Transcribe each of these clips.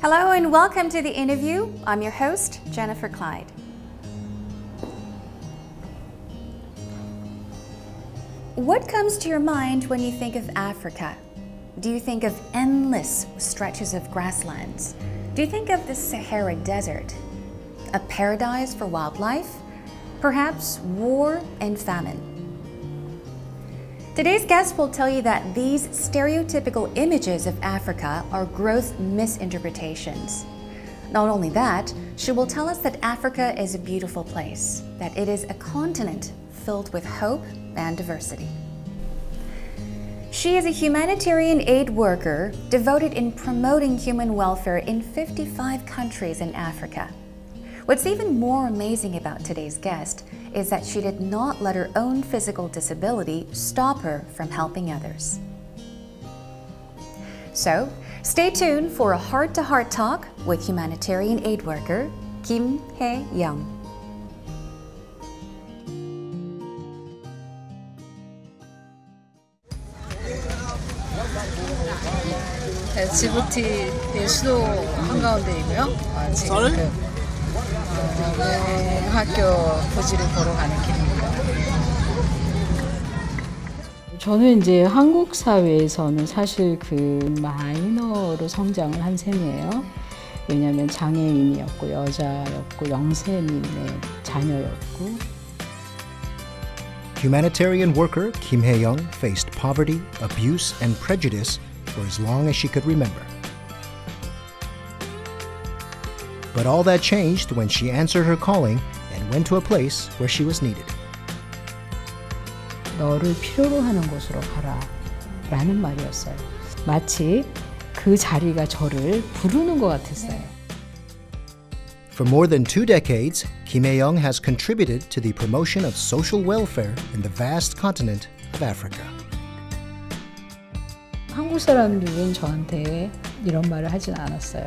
Hello and welcome to the interview. I'm your host, Jennifer Clyde. What comes to your mind when you think of Africa? Do you think of endless stretches of grasslands? Do you think of the Sahara Desert? A paradise for wildlife? Perhaps war and famine? Today's guest will tell you that these stereotypical images of Africa are gross misinterpretations. Not only that, she will tell us that Africa is a beautiful place, that it is a continent filled with hope and diversity. She is a humanitarian aid worker devoted in promoting human welfare in 55 countries in Africa. What's even more amazing about today's guest is that she did not let her own physical disability stop her from helping others. So, stay tuned for a heart-to-heart talk with humanitarian aid worker Kim Hae-young. 지부티의 수도 한가운데이고요. 지금 학교 부지를 보러 가는 길입니다. 저는 이제 한국 사회에서는 사실 그 마이너로 성장을 한 셈이에요. 왜냐하면 장애인이었고 여자였고 영세민의 자녀였고. Humanitarian worker Kim Hae-young faced poverty, abuse, and prejudice for as long as she could remember. But all that changed when she answered her calling and went to a place where she was needed. 너를 필요로 하는 곳으로 가라 라는 말이었어요. 마치 그 자리가 저를 부르는 것 같았어요. For more than 2 decades, Kim Hae-young has contributed to the promotion of social welfare in the vast continent of Africa. 한국 사람들은 저한테 이런 말을 하진 않았어요.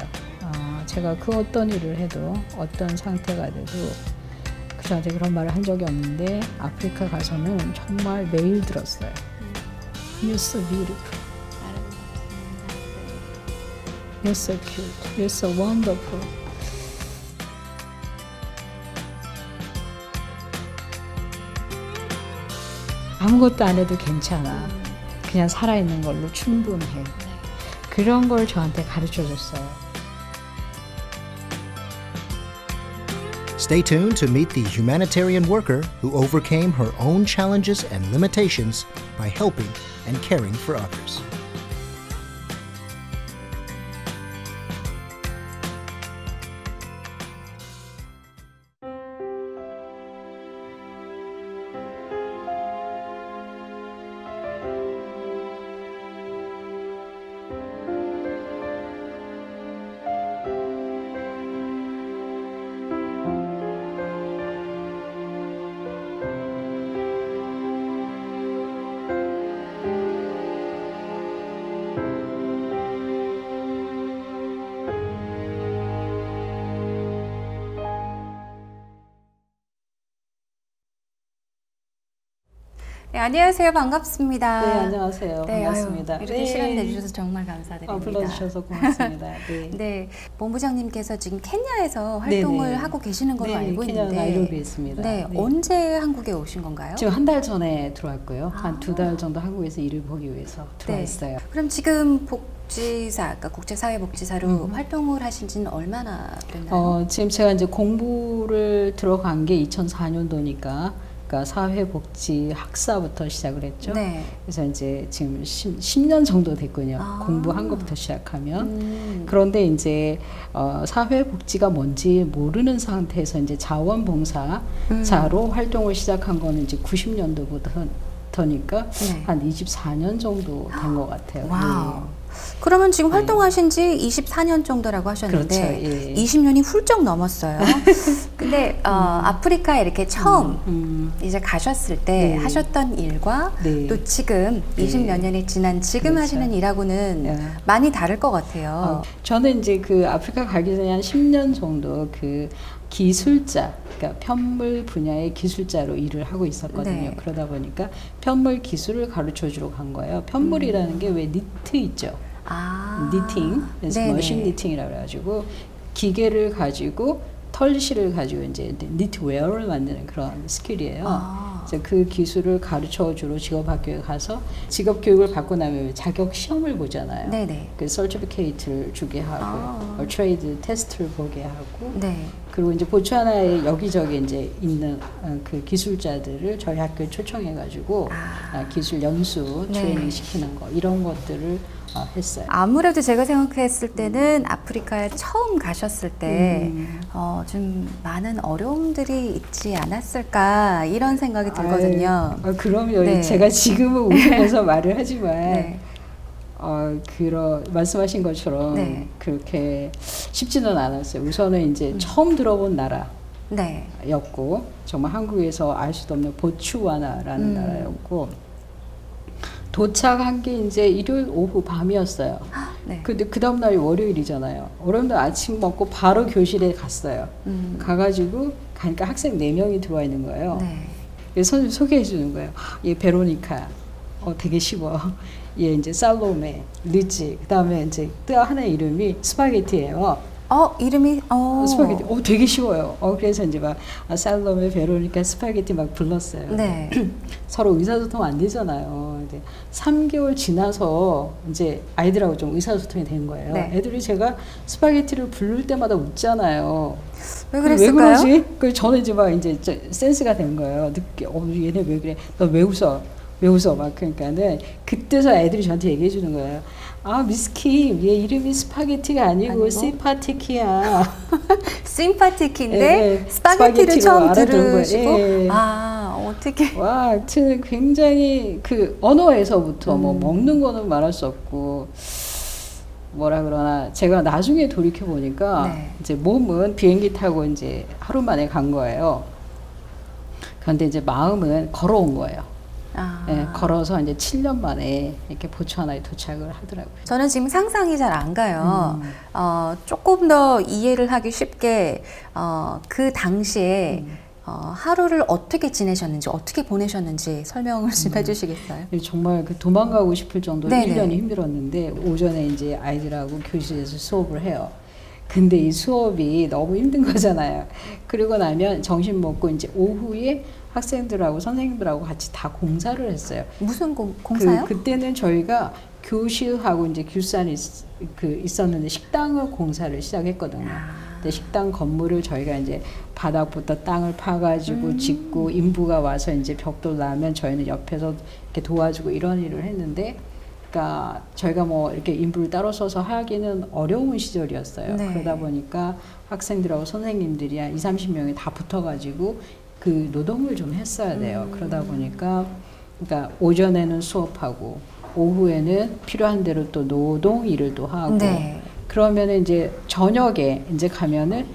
제가 그 어떤 일을 해도 어떤 상태가 돼도 저한테 그런 말을 한 적이 없는데 아프리카 가서는 정말 매일 들었어요. You're so beautiful. You're so cute. You're so wonderful. 아무것도 안 해도 괜찮아. 그냥 살아있는 걸로 충분해. 그런 걸 저한테 가르쳐줬어요. Stay tuned to meet the humanitarian worker who overcame her own challenges and limitations by helping and caring for others. 네, 안녕하세요. 반갑습니다. 네, 안녕하세요. 네, 반갑습니다. 아유, 이렇게 시간 내주셔서 정말 감사드립니다. 불러주셔서 고맙습니다. 네. 네, 본부장님께서 지금 케냐에서 활동을 하고 계시는 걸로 알고 케냐 있는데 나이로비에 있습니다. 네, 언제 한국에 오신 건가요? 지금 한 달 전에 들어왔고요. 한 2달 정도 한국에서 일을 보기 위해서 들어왔어요. 네. 그럼 지금 복지사, 그러니까 국제사회복지사로 활동을 하신 지는 얼마나 됐나요? 지금 제가 이제 공부를 들어간 게 2004년도니까 그러니까 사회복지 학사부터 시작을 했죠. 네. 그래서 이제 지금 10년 정도 됐군요. 공부한 것부터 시작하면. 그런데 이제 사회복지가 뭔지 모르는 상태에서 이제 자원봉사자로 활동을 시작한 거는 이제 90년도부터니까 한 24년 정도 된 것 같아요. 와우. 그러면 지금 활동하신 지 24년 정도라고 하셨는데 그렇죠, 예. 20년이 훌쩍 넘었어요. 근데 아프리카에 이렇게 처음 이제 가셨을 때 하셨던 일과 또 지금 20몇 년이 지난 지금 그렇죠. 하시는 일하고는 많이 다를 것 같아요. 저는 이제 그 아프리카 가기 전에 한 10년 정도 그 기술자, 그러니까 편물 분야의 기술자로 일을 하고 있었거든요. 네. 그러다 보니까 편물 기술을 가르쳐 주러 간 거예요. 편물이라는 게 왜 니트 있죠? 니팅, 그래서 머신 니팅이라고 해가지고 기계를 가지고 털실을 가지고 이제 니트웨어를 만드는 그런 스킬이에요. 그래서 그 기술을 가르쳐 주러 직업학교에 가서 직업 교육을 받고 나면 자격 시험을 보잖아요. 네네. 그 서티피케이트를 주게 하고, 트레이드 테스트를 보게 하고, 그리고 이제 보츠와나에 여기저기 이제 있는 그 기술자들을 저희 학교에 초청해가지고 기술 연수 트레이닝 시키는 거 이런 것들을 했어요. 아무래도 제가 생각했을 때는 아프리카에 처음 가셨을 때 좀 많은 어려움들이 있지 않았을까 이런 생각이 들거든요. 그럼요. 제가 지금은 웃으면서 말을 하지만 말씀하신 것처럼 그렇게 쉽지는 않았어요. 우선은 이제 처음 들어본 나라였고 정말 한국에서 알 수도 없는 보츠와나라는 나라였고 도착한 게 이제 일요일 오후 밤이었어요. 근데 그 다음날이 월요일이잖아요. 월요일 아침 먹고 바로 교실에 갔어요. 가가지고 가니까 학생 4명이 들어와 있는 거예요. 그래서 선생님 소개해 주는 거예요. 얘 베로니카, 되게 쉬워. 얘 이제 살로메, 리지, 그 다음에 이제 또 하나의 이름이 스파게티예요. 이름이 스파게티. 되게 쉬워요. 그래서 이제 막 살로메, 베로니카, 스파게티 막 불렀어요. 서로 의사소통 안 되잖아요. 근데 3개월 지나서 이제 아이들하고 좀 의사소통이 된 거예요. 애들이 제가 스파게티를 부를 때마다 웃잖아요. 왜 그랬을까요? 왜 그러지? 그래서 저는 이제 막 이제 센스가 된 거예요. 늦게 얘네 왜 그래? 너 왜 웃어? 왜 웃어? 막 그러니까는 그때서 애들이 저한테 얘기해 주는 거예요. 미스 킴, 얘 이름이 스파게티가 아니고 심파티키야. 심파티키인데 스파게티를 처음 들으시고 어떻게? 와, 하여튼 굉장히 그 언어에서부터 뭐 먹는 거는 말할 수 없고 뭐라 그러나 제가 나중에 돌이켜 보니까 이제 몸은 비행기 타고 이제 하루 만에 간 거예요. 그런데 이제 마음은 걸어온 거예요. 걸어서 이제 7년 만에 이렇게 보츠와나에 도착을 하더라고요. 저는 지금 상상이 잘 안 가요. 조금 더 이해를 하기 쉽게 그 당시에 하루를 어떻게 지내셨는지, 어떻게 보내셨는지 설명을 좀 해주시겠어요? 정말 그 도망가고 싶을 정도로 1년이 힘들었는데 오전에 이제 아이들하고 교실에서 수업을 해요. 근데 이 수업이 너무 힘든 거잖아요. 그리고 나면 점심 먹고 이제 오후에 학생들하고 선생님들하고 같이 다 공사를 했어요. 무슨 공사요? 그때는 저희가 교실하고 이제 규산이 있었는데 식당을 공사를 시작했거든요. 근데 식당 건물을 저희가 이제 바닥부터 땅을 파가지고 짓고 인부가 와서 이제 벽돌 나면 저희는 옆에서 이렇게 도와주고 이런 일을 했는데, 그러니까 저희가 뭐 이렇게 인부를 따로 써서 하기는 어려운 시절이었어요. 그러다 보니까 학생들하고 선생님들이 한 20-30명이 다 붙어가지고 그 노동을 좀 했어야 돼요. 그러다 보니까 그러니까 오전에는 수업하고 오후에는 필요한 대로 또 노동 일을 또 하고 그러면은 이제 저녁에 이제 가면은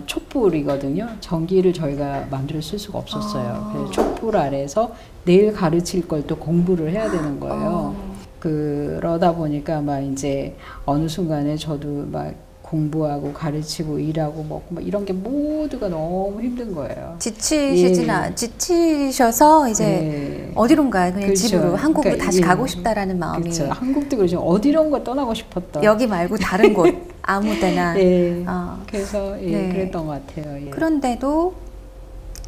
촛불이거든요. 전기를 저희가 마음대로 쓸 수가 없었어요. 그래서 촛불 아래서 내일 가르칠 걸 또 공부를 해야 되는 거예요. 그러다 보니까 막 이제 어느 순간에 저도 막 공부하고 가르치고 일하고 먹고 막 이런 게 모두가 너무 힘든 거예요. 지치셔서 이제 어디론가 그냥 집으로 한국으로 그러니까 다시 가고 싶다라는 마음이. 그렇죠. 한국도 그렇죠. 어디론가 떠나고 싶었다. 여기 말고 다른 곳 아무데나. 그래서 그랬던 것 같아요. 그런데도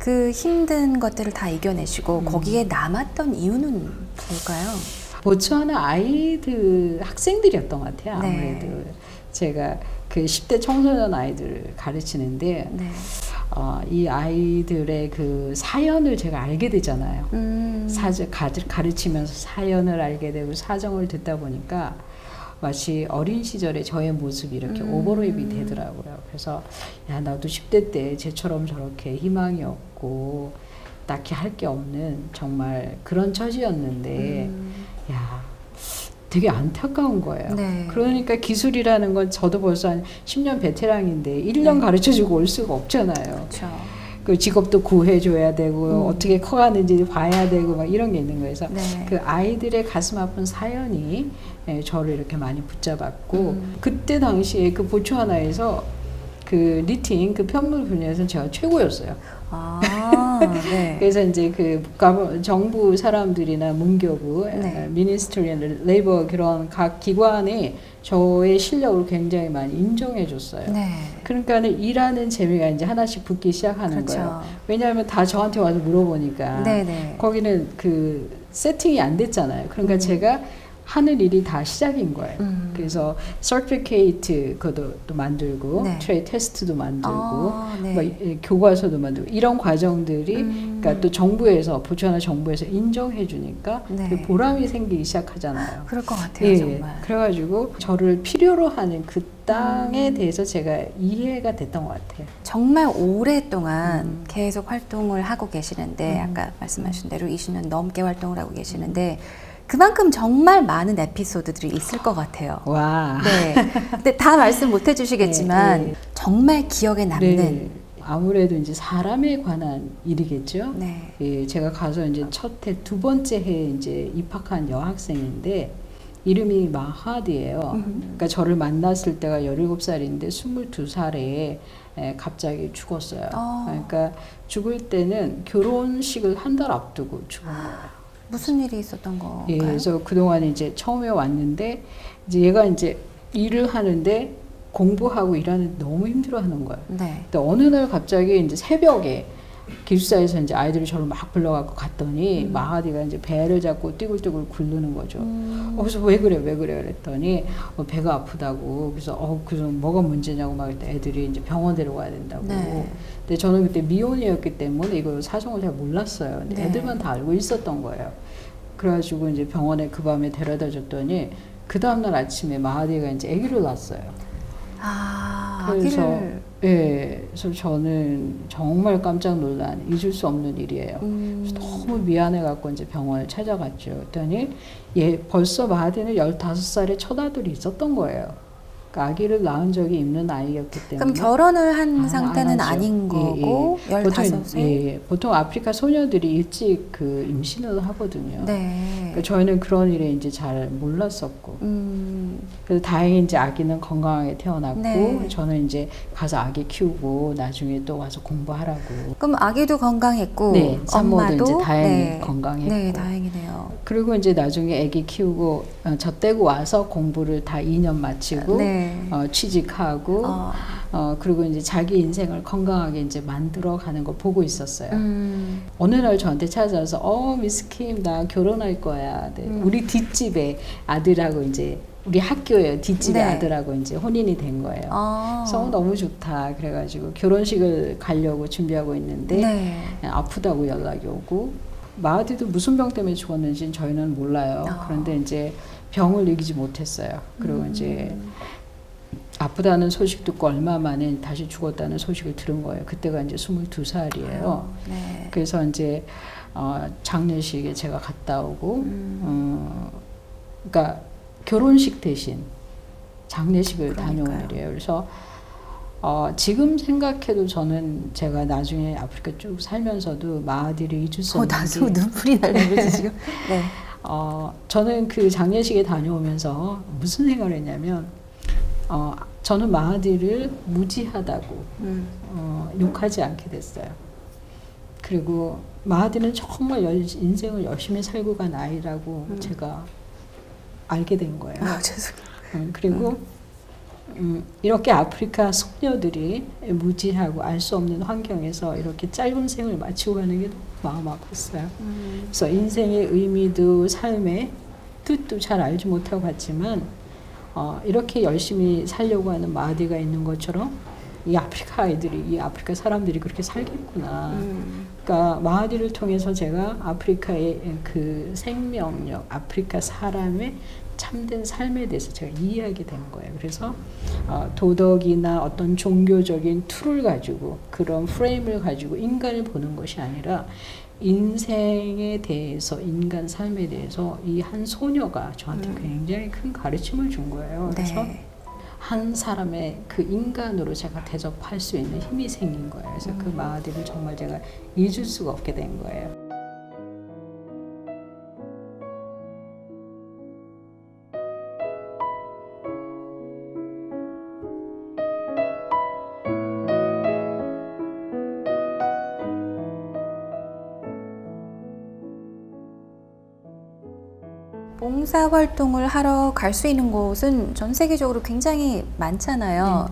그 힘든 것들을 다 이겨내시고 거기에 남았던 이유는 뭘까요? 보츠와나 아이들 학생들이었던 것 같아요. 아무래도 제가 그 10대 청소년 아이들을 가르치는데 이 아이들의 그 사연을 제가 알게 되잖아요. 가르치면서 사연을 알게 되고 사정을 듣다 보니까 마치 어린 시절의 저의 모습이 이렇게 오버랩이 되더라고요. 그래서 야, 나도 10대 때 쟤처럼 저렇게 희망이 없고 딱히 할 게 없는 정말 그런 처지였는데 야, 되게 안타까운 거예요. 그러니까 기술이라는 건 저도 벌써 한 10년 베테랑인데 1년 가르쳐주고 올 수가 없잖아요. 그 직업도 구해줘야 되고 어떻게 커가는지 봐야 되고 막 이런 게 있는 거예요. 그래서 그 아이들의 가슴 아픈 사연이 저를 이렇게 많이 붙잡았고 그때 당시에 그 보츠와나에서 그 니팅 그 편물 분야에서는 제가 최고였어요. 네. 그래서 이제 그 정부 사람들이나 문교부, 네. 미니스트리 앤 레이버 그런 각 기관이 저의 실력을 굉장히 많이 인정해 줬어요. 네. 그러니까 일하는 재미가 이제 하나씩 붙기 시작하는 그렇죠. 거예요. 왜냐하면 다 저한테 와서 물어보니까 네네. 거기는 그 세팅이 안 됐잖아요. 그러니까 제가 하는 일이 다 시작인 거예요. 그래서 서티피케이트 그것도 또 만들고 네. 트레이 테스트도 만들고 네. 뭐 교과서도 만들고 이런 과정들이 그러니까 또 정부에서 보츠와나 정부에서 인정해 주니까 네. 그 보람이 생기기 시작하잖아요. 그럴 것 같아요. 예, 정말. 그래가지고 저를 필요로 하는 그 땅에 대해서 제가 이해가 됐던 것 같아요. 정말 오랫동안 계속 활동을 하고 계시는데 아까 말씀하신 대로 20년 넘게 활동을 하고 계시는데 그만큼 정말 많은 에피소드들이 있을 것 같아요. 와. 네. 근데 다 말씀 못 해주시겠지만 네, 네. 정말 기억에 남는. 네. 아무래도 이제 사람에 관한 일이겠죠. 네. 예, 제가 가서 이제 첫 해, 두 번째 해 이제 입학한 여학생인데 이름이 마하디예요. 그러니까 저를 만났을 때가 17살인데 22살에 갑자기 죽었어요. 그러니까 죽을 때는 결혼식을 한 달 앞두고 죽은 거예요. 무슨 일이 있었던 건가요? 예, 그래서 그동안 이제 처음에 왔는데 이제 얘가 이제 일을 하는데 공부하고 일하는데 너무 힘들어하는 거예요. 네. 근데 어느 날 갑자기 이제 새벽에 기숙사에서 이제 아이들이 저를 막 불러갖고 갔더니 마하디가 이제 배를 잡고 띠굴띠굴 굴르는 거죠. 그래서 왜 그래 그랬더니 배가 아프다고. 그래서 그래서 뭐가 문제냐고 막 애들이 이제 병원 데려가야 된다고. 네. 근데 저는 그때 미혼이었기 때문에 이거 사정을 잘 몰랐어요. 근데 네. 애들만 다 알고 있었던 거예요. 그래가지고 이제 병원에 그 밤에 데려다 줬더니 그 다음날 아침에 마하디가 이제 아기를 낳았어요. 그래서 아기를... 예, 그래서 저는 정말 깜짝 놀란 잊을 수 없는 일이에요. 그래서 너무 미안해갖고 이제 병원을 찾아갔죠. 그랬더니 벌써 마하디는 15살에 첫 아들이 있었던 거예요. 아기를 낳은 적이 있는 아이였기 때문에. 그럼 결혼을 한 상태는 아닌 거고 15세? 보통 아프리카 소녀들이 일찍 그 임신을 하거든요. 네. 그러니까 저희는 그런 일에 이제 잘 몰랐었고. 그래서 다행히 이제 아기는 건강하게 태어났고 네. 저는 이제 가서 아기 키우고 나중에 또 와서 공부하라고. 그럼 아기도 건강했고 네, 산모도 엄마도 이제 다행히 네. 건강했고. 네, 다행이네요. 그리고 이제 나중에 아기 키우고 저 떼고 와서 공부를 다 2년 마치고 네. 취직하고 그리고 이제 자기 인생을 건강하게 이제 만들어가는 걸 보고 있었어요. 어느 날 저한테 찾아와서 미스 킴 나 결혼할 거야. 네. 우리 뒷집에 아들하고 이제 우리 학교에 뒷집에 네. 아들하고 이제 혼인이 된 거예요. 그래서 너무 좋다. 그래가지고 결혼식을 가려고 준비하고 있는데 네. 아프다고 연락이 오고 마하디도 무슨 병 때문에 죽었는지는 저희는 몰라요. 그런데 이제 병을 이기지 못했어요. 그리고 이제 아프다는 소식 듣고 얼마 만에 다시 죽었다는 소식을 들은 거예요. 그때가 이제 22살이에요. 네. 그래서 이제 장례식에 제가 갔다 오고, 그러니까 결혼식 대신 장례식을 다녀온 일이에요. 그래서 지금 생각해도 저는 제가 나중에 아프리카 쭉 살면서도 마하디를 잊을 수 없는 게 눈물이 나는 거지 지금. 네. 저는 그 장례식에 다녀오면서 무슨 생각을 했냐면 저는 마하디를 무지하다고 욕하지 않게 됐어요. 그리고 마하디는 정말 인생을 열심히 살고 간 아이라고 제가 알게 된 거예요. 죄송해요. 그리고 이렇게 아프리카 소녀들이 무지하고 알 수 없는 환경에서 이렇게 짧은 생을 마치고 가는 게 너무 마음 아팠어요. 그래서 인생의 의미도 삶의 뜻도 잘 알지 못하고 갔지만 이렇게 열심히 살려고 하는 마하디가 있는 것처럼 이 아프리카 아이들이, 이 아프리카 사람들이 그렇게 살겠구나. 그러니까 마하디를 통해서 제가 아프리카의 그 생명력, 아프리카 사람의 참된 삶에 대해서 제가 이해하게 된 거예요. 그래서 도덕이나 어떤 종교적인 툴을 가지고 그런 프레임을 가지고 인간을 보는 것이 아니라 인생에 대해서, 인간 삶에 대해서 이 한 소녀가 저한테 굉장히 큰 가르침을 준 거예요. 그래서 네. 한 사람의 그 인간으로 제가 대접할 수 있는 힘이 생긴 거예요. 그래서 그 마하디를 정말 제가 잊을 수가 없게 된 거예요. 봉사활동을 하러 갈 수 있는 곳은 전 세계적으로 굉장히 많잖아요.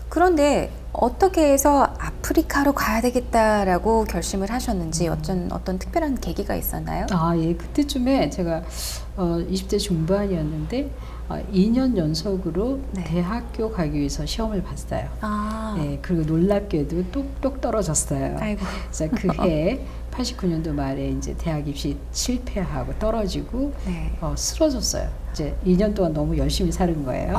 그런데 어떻게 해서 아프리카로 가야 되겠다라고 결심을 하셨는지 어떤 특별한 계기가 있었나요? 예. 그때쯤에 제가 20대 중반이었는데 2년 연속으로 대학교 가기 위해서 시험을 봤어요. 네, 그리고 놀랍게도 똑똑 떨어졌어요. 아이고. 그래서 그 해에 89년도 말에 이제 대학 입시 실패하고 떨어지고 쓰러졌어요. 이제 2년 동안 너무 열심히 사는 거예요.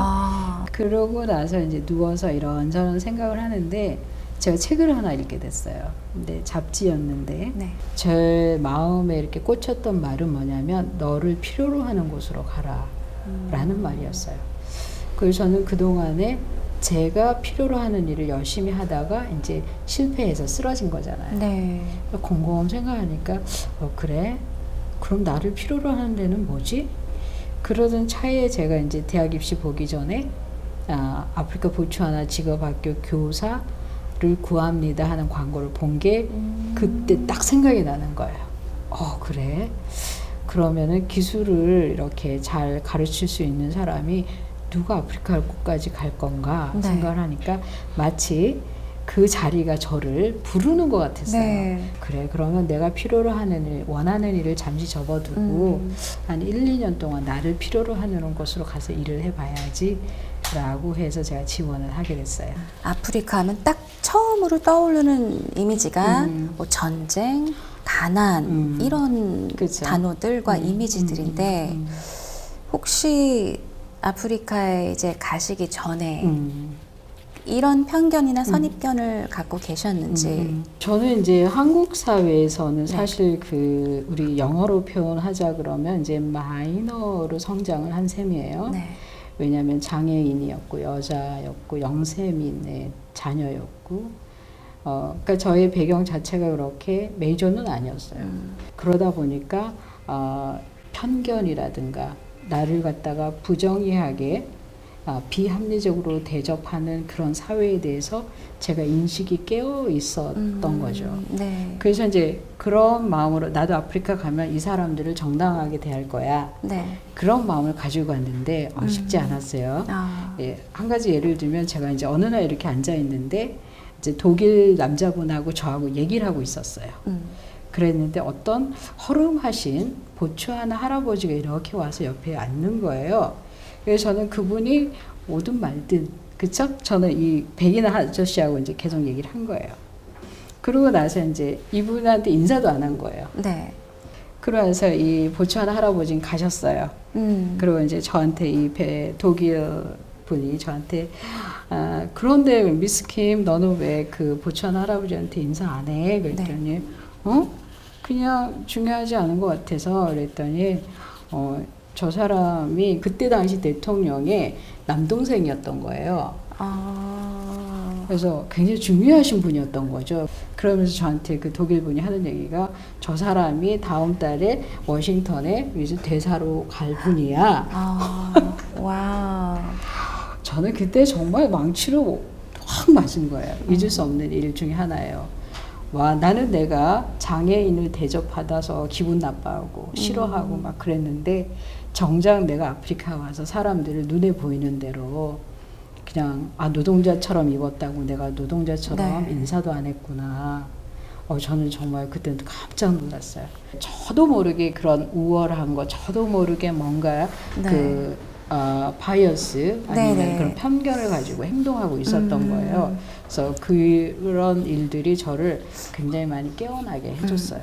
그러고 나서 이제 누워서 이런저런 생각을 하는데 제가 책을 하나 읽게 됐어요. 근데 잡지였는데 제 마음에 이렇게 꽂혔던 말은 뭐냐면 너를 필요로 하는 곳으로 가라 라는 말이었어요. 그래서 저는 그동안에 제가 필요로 하는 일을 열심히 하다가 이제 실패해서 쓰러진 거잖아요. 곰곰 생각하니까 그래? 그럼 나를 필요로 하는 데는 뭐지? 그러던 차에 제가 이제 대학 입시 보기 전에 아프리카 보츠와나 직업학교 교사를 구합니다 하는 광고를 본 게 그때 딱 생각이 나는 거예요. 그래? 그러면은 기술을 이렇게 잘 가르칠 수 있는 사람이 누가 아프리카까지 갈 건가 생각을 하니까 마치 그 자리가 저를 부르는 것 같았어요. 그래, 그러면 내가 필요로 하는 일, 원하는 일을 잠시 접어두고 한 1, 2년 동안 나를 필요로 하는 곳으로 가서 일을 해봐야지 라고 해서 제가 지원을 하게 됐어요. 아프리카 하면 딱 처음으로 떠오르는 이미지가 뭐 전쟁, 가난 이런 그렇죠. 단어들과 이미지들인데 혹시 아프리카에 이제 가시기 전에 이런 편견이나 선입견을 갖고 계셨는지. 저는 이제 한국 사회에서는 사실 그 우리 영어로 표현하자 그러면 이제 마이너로 성장을 한 셈이에요. 왜냐하면 장애인이었고 여자였고 영세민의 자녀였고 그러니까 저의 배경 자체가 그렇게 메이저는 아니었어요. 그러다 보니까 편견이라든가 나를 갖다가 부정의하게 비합리적으로 대접하는 그런 사회에 대해서 제가 인식이 깨어 있었던 거죠. 그래서 이제 그런 마음으로 나도 아프리카 가면 이 사람들을 정당하게 대할 거야. 그런 마음을 가지고 갔는데 쉽지 않았어요. 예, 한 가지 예를 들면 제가 이제 어느 날 이렇게 앉아 있는데 이제 독일 남자분하고 저하고 얘기를 하고 있었어요. 그랬는데 어떤 허름하신 보츠와나 할아버지가 이렇게 와서 옆에 앉는 거예요. 그래서 저는 그분이 오든 말든, 그쵸? 저는 이 백인 아저씨하고 이제 계속 얘기를 한 거예요. 그러고 나서 이제 이분한테 인사도 안 한 거예요. 그러면서 이 보츠와나 할아버지는 가셨어요. 그리고 이제 저한테 이 독일 분이 저한테 그런데 미스 킴 너는 왜 그 보츠와나 할아버지한테 인사 안 해? 그랬더니 그냥 중요하지 않은 것 같아서 그랬더니 저 사람이 그때 당시 대통령의 남동생이었던 거예요. 그래서 굉장히 중요하신 분이었던 거죠. 그러면서 저한테 그 독일 분이 하는 얘기가 저 사람이 다음 달에 워싱턴에 대사로 갈 분이야. 와. 저는 그때 정말 망치로 확 맞은 거예요. 잊을 수 없는 일 중에 하나예요. 와, 나는 내가 장애인을 대접받아서 기분 나빠하고 싫어하고 막 그랬는데 정작 내가 아프리카 와서 사람들을 눈에 보이는 대로 그냥 노동자처럼 입었다고 내가 노동자처럼 인사도 안 했구나. 저는 정말 그때는 깜짝 놀랐어요. 저도 모르게 그런 우월한 거, 저도 모르게 뭔가 바이어스 아니면 그런 편견을 가지고 행동하고 있었던 거예요. 그래서 그런 일들이 저를 굉장히 많이 깨어나게 해줬어요.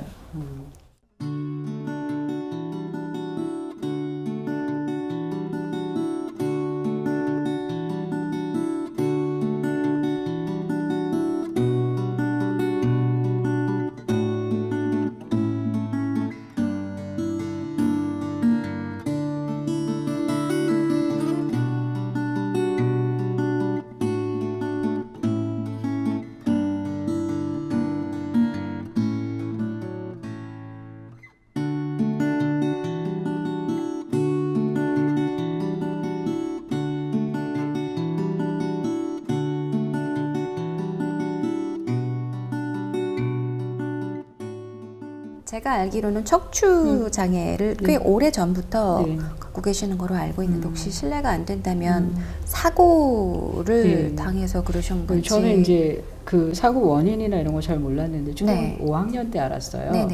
제가 알기로는 척추 장애를 꽤 오래 전부터 갖고 계시는 거로 알고 있는데 혹시 실례가 안 된다면 사고를 당해서 그러신 건지. 저는 이제 그 사고 원인이나 이런 거 잘 몰랐는데 초등 5학년 때 알았어요.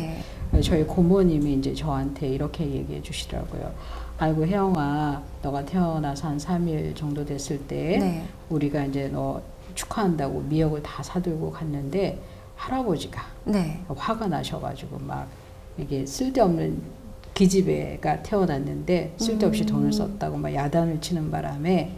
저희 고모님이 이제 저한테 이렇게 얘기해 주시더라고요. 아이고 혜영아, 너가 태어나서 한 3일 정도 됐을 때 우리가 이제 너 축하한다고 미역을 다 사들고 갔는데 할아버지가 화가 나셔가지고 막 이게 쓸데없는 기집애가 태어났는데 쓸데없이 돈을 썼다고 막 야단을 치는 바람에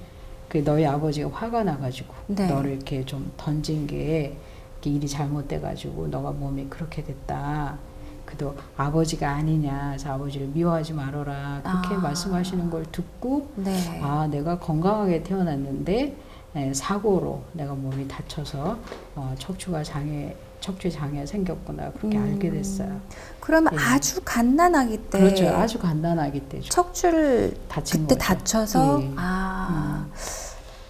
그 너희 아버지가 화가 나가지고 너를 이렇게 좀 던진 게 일이 잘못돼가지고 너가 몸이 그렇게 됐다. 그래도 아버지가 아니냐, 그래서 아버지를 미워하지 말아라 그렇게 말씀하시는 걸 듣고 아 내가 건강하게 태어났는데 사고로 내가 몸이 다쳐서 척추에 장애가 생겼구나 그렇게 알게 됐어요. 그러면 아주 갓난아기 때 그렇죠. 아주 갓난아기 때죠. 척추를 그때 다쳐서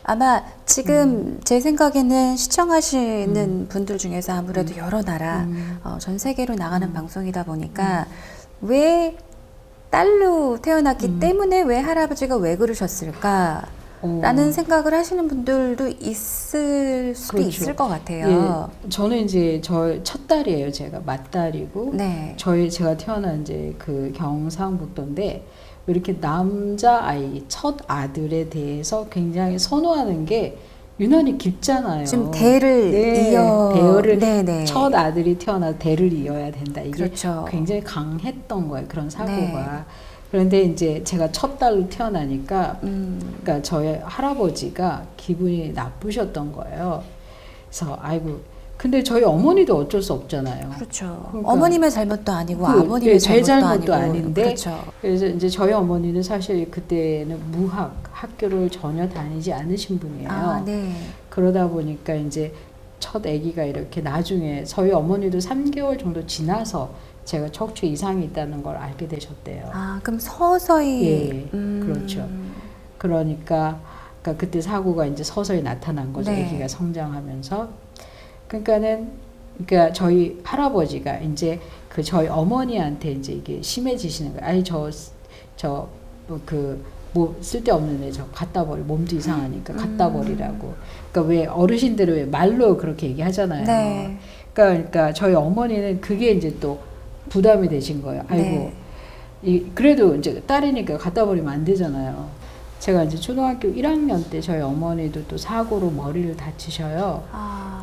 아마 지금 제 생각에는 시청하시는 분들 중에서 아무래도 여러 나라 전 세계로 나가는 방송이다 보니까 왜 딸로 태어났기 때문에 왜 할아버지가 왜 그러셨을까 라는 생각을 하시는 분들도 있을 수도 있을 것 같아요. 저는 이제 저 첫 딸이에요. 제가 맏딸이고 제가 태어난 이제 그 경상북도인데 왜 이렇게 남자아이 첫 아들에 대해서 굉장히 선호하는 게 유난히 깊잖아요. 지금 대를 첫 아들이 태어나서 대를 이어야 된다. 이게 굉장히 강했던 거예요. 그런 사고가. 그런데 이제 제가 첫 딸로 태어나니까 그러니까 저희 할아버지가 기분이 나쁘셨던 거예요. 그래서 아이고 근데 저희 어머니도 어쩔 수 없잖아요. 그렇죠. 그러니까 어머님의 잘못도 아니고 아버님의 잘못도 아닌데 그래서 이제 저희 어머니는 사실 그때는 학교를 전혀 다니지 않으신 분이에요. 그러다 보니까 이제 첫 아기가 이렇게 나중에 저희 어머니도 3개월 정도 지나서 제가 척추 이상이 있다는 걸 알게 되셨대요. 그럼 서서히. 그렇죠. 그러니까 그때 사고가 이제 서서히 나타난 거죠. 아기가 성장하면서. 그러니까 저희 할아버지가 이제 그 저희 어머니한테 이제 이게 심해지시는 거예요. 아니 뭐 쓸데없는 애 저 갖다 버려. 몸도 이상하니까 갖다 버리라고. 그러니까 왜 어르신들은 왜 말로 그렇게 얘기하잖아요. 그러니까 저희 어머니는 그게 이제 또 부담이 되신 거예요. 아이고 그래도 이제 딸이니까 갖다 버리면 안 되잖아요. 제가 이제 초등학교 1학년 때 저희 어머니도 또 사고로 머리를 다치셔요.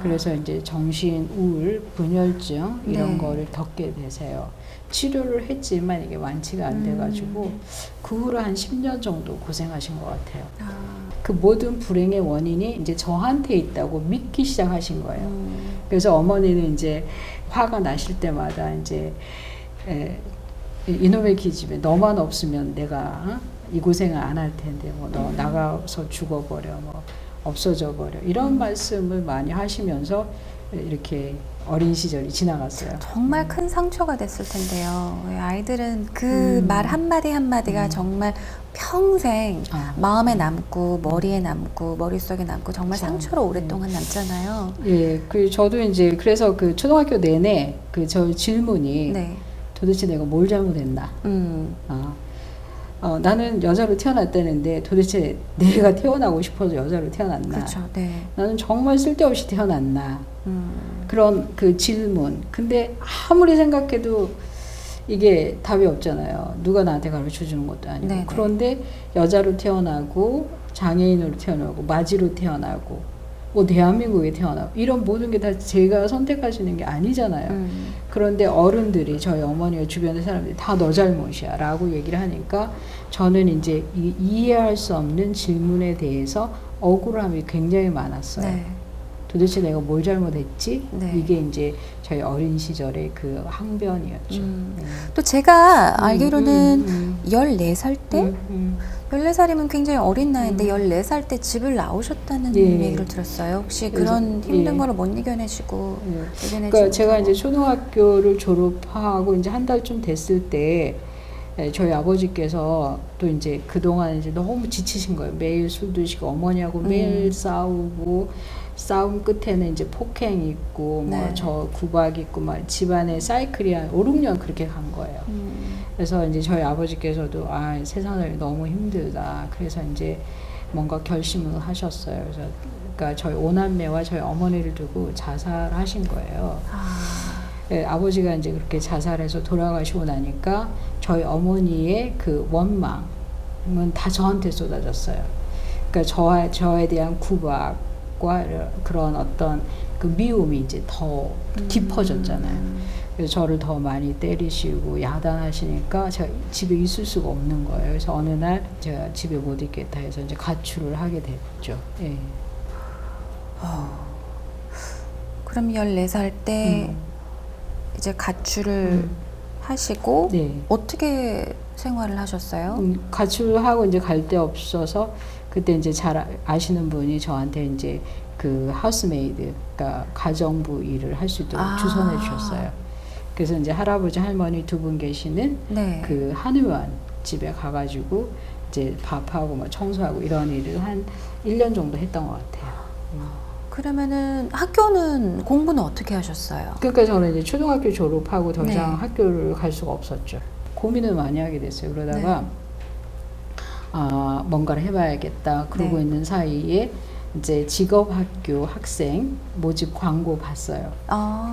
그래서 이제 정신 우울, 분열증 이런 거를 겪게 되세요. 치료를 했지만 이게 완치가 안 돼가지고 그 후로 한 10년 정도 고생하신 것 같아요. 그 모든 불행의 원인이 이제 저한테 있다고 믿기 시작하신 거예요. 그래서 어머니는 이제 화가 나실 때마다 이제 이놈의 기집애 너만 없으면 내가 이 고생을 안 할 텐데 뭐 너 나가서 죽어버려 뭐 없어져 버려 이런 말씀을 많이 하시면서 이렇게 어린 시절이 지나갔어요. 정말 큰 상처가 됐을 텐데요. 아이들은 그 말 한마디 한마디가 정말 평생 마음에 남고 머리에 남고 머릿속에 남고 정말 상처로 오랫동안 남잖아요. 저도 이제 그래서 그 초등학교 내내 저 질문이 도대체 내가 뭘 잘못했나? 나는 여자로 태어났다는데 도대체 내가 태어나고 싶어서 여자로 태어났나? 나는 정말 쓸데없이 태어났나? 그런 그 질문. 근데 아무리 생각해도 이게 답이 없잖아요. 누가 나한테 가르쳐 주는 것도 아니고. 그런데 여자로 태어나고 장애인으로 태어나고 마지로 태어나고 뭐 대한민국에 태어나고 이런 모든 게 다 제가 선택할 수 있는 게 아니잖아요. 그런데 어른들이 저희 어머니와 주변의 사람들이 다 너 잘못이야 라고 얘기를 하니까 저는 이제 이해할 수 없는 질문에 대해서 억울함이 굉장히 많았어요. 도대체 내가 뭘 잘못했지? 이게 이제 저희 어린 시절의 그 항변이었죠. 또 제가 알기로는 14살 때? 14살이면 굉장히 어린 나이인데 14살 때 집을 나오셨다는 얘기를 들었어요. 혹시 그런 힘든 거를 못 이겨내시고 그러니까 제가 이제 초등학교를 졸업하고 이제 한 달쯤 됐을 때 저희 아버지께서 또 이제 그동안 이제 너무 지치신 거예요. 매일 술 드시고 어머니하고 매일 싸우고 싸움 끝에는 이제 폭행이 있고 뭐 저 구박 있고 막 집안에 사이클이 한 5, 6년 그렇게 간 거예요. 그래서 이제 저희 아버지께서도 아 세상을 너무 힘들다. 그래서 이제 뭔가 결심을 하셨어요. 그래서 그러니까 저희 오남매와 저희 어머니를 두고 자살하신 거예요. 네, 아버지가 이제 그렇게 자살해서 돌아가시고 나니까 저희 어머니의 그 원망은 다 저한테 쏟아졌어요. 그러니까 저에 대한 구박과 그런 어떤 그 미움이 이제 더 깊어졌잖아요. 그래서 저를 더 많이 때리시고 야단하시니까 제가 집에 있을 수가 없는 거예요. 그래서 어느 날 제가 집에 못 있겠다 해서 이제 가출을 하게 됐죠. 예. 그럼 14살 때 이제 가출을 하시고 어떻게 생활을 하셨어요? 가출을 하고 이제 갈 데 없어서 그때 이제 잘 아시는 분이 저한테 이제 그 하우스메이드, 그러니까 가정부 일을 할 수 있도록 주선해 주셨어요. 그래서 이제 할아버지 할머니 두 분 계시는 그 한의원 집에 가가지고 이제 밥하고 뭐 청소하고 이런 일을 한 1년 정도 했던 것 같아요. 그러면은 학교는 공부는 어떻게 하셨어요? 그러니까 저는 이제 초등학교 졸업하고 더 이상 학교를 갈 수가 없었죠. 고민을 많이 하게 됐어요. 그러다가 뭔가를 해봐야겠다 그러고 있는 사이에 이제 직업학교 학생 모집 광고 봤어요.